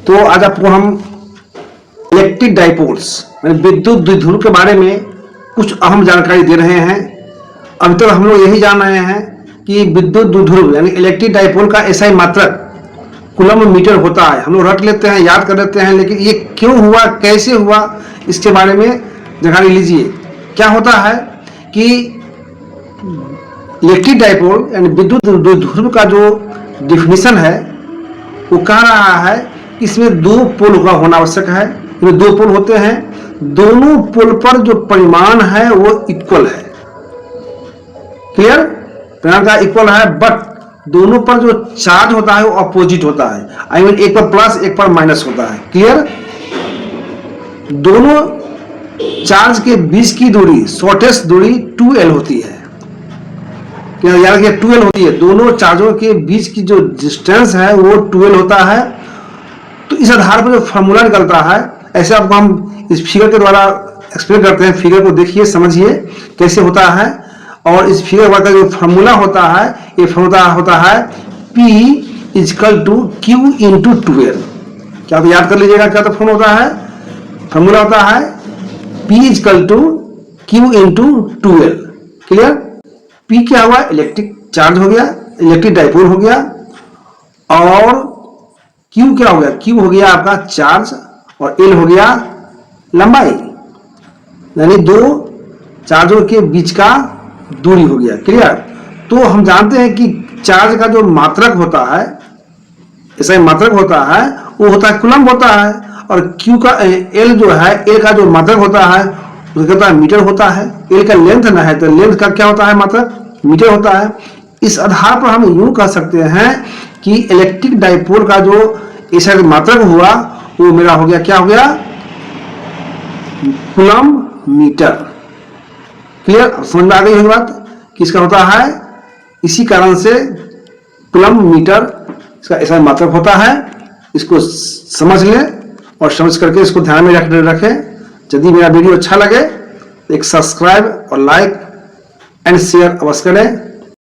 तो आज आपको हम इलेक्ट्रिक डाइपोल्स यानी विद्युत द्विध्रुव के बारे में कुछ अहम जानकारी दे रहे हैं। अभी तक हम लोग यही जान रहे हैं कि विद्युत द्विध्रुव यानी इलेक्ट्रिक डाइपोल का एसआई मात्रक कूलम्ब मीटर होता है। हम लोग रट लेते हैं, याद कर लेते हैं, लेकिन ये क्यों हुआ, कैसे हुआ, इसके बारे में जानकारी लीजिए। क्या होता है कि इलेक्ट्रिक डाइपोल यानी विद्युत द्विध्रुव का जो डिफिनीशन है वो कह रहा है कि इसमें दो पोल का होना आवश्यक है। इसमें दो पोल होते हैं, दोनों पोल पर जो परिमाण है वो इक्वल है। क्लियर? परिमाण का इक्वल है, बट दोनों पर जो चार्ज होता है वो अपोजिट होता है। आई मीन एक पर प्लस एक पर माइनस होता है। क्लियर? दोनों चार्ज के बीच की दूरी, शॉर्टेस्ट दूरी 2L होती है। याद रखिए 2L होती है। दोनों चार्जों के बीच की जो डिस्टेंस है वो 2L होता है। तो इस आधार पर जो फॉर्मूला निकलता है, ऐसे आपको हम इस फिगर के द्वारा एक्सप्लेन करते हैं। फिगर को देखिए, समझिए कैसे होता है। और इस फिगर का जो फॉर्मूला होता है, ये फॉर्मूला होता है P = Q × 2L। क्या तो याद कर लीजिएगा, क्या तो फॉर्मूला होता है, फॉर्मूला होता है P = Q × 2L। Clear? P क्या हुआ? इलेक्ट्रिक चार्ज हो गया, इलेक्ट्रिक डाइपोल हो गया। और Q क्या हो गया? Q हो गया आपका चार्ज और L हो गया लंबाई, यानी दो चार्जों के बीच का दूरी हो गया। क्लियर? तो हम जानते हैं कि चार्ज का जो मात्रक होता है, ऐसा ही मात्रक होता है, वो होता है कूलम्ब होता है। और Q का L जो है, L का जो मात्रक होता है उसका मीटर होता है। L का लेंथ ना है तो लेंथ का क्या होता है? मात्रक मीटर होता है। इस आधार पर हम यूं कह सकते हैं कि इलेक्ट्रिक डाइपोल का जो ऐसा मात्रक हुआ वो मेरा हो गया, क्या हो गया? Coulomb metre. क्लियर? समझ में आ गई होगी बात किसका होता है? इसी कारण से कूलम्ब मीटर इसका ऐसा मात्रक होता है। इसको समझ लें और समझ करके इसको ध्यान में रखें। यदि मेरा वीडियो अच्छा लगे तो एक सब्सक्राइब और लाइक एंड शेयर अवश्य करें।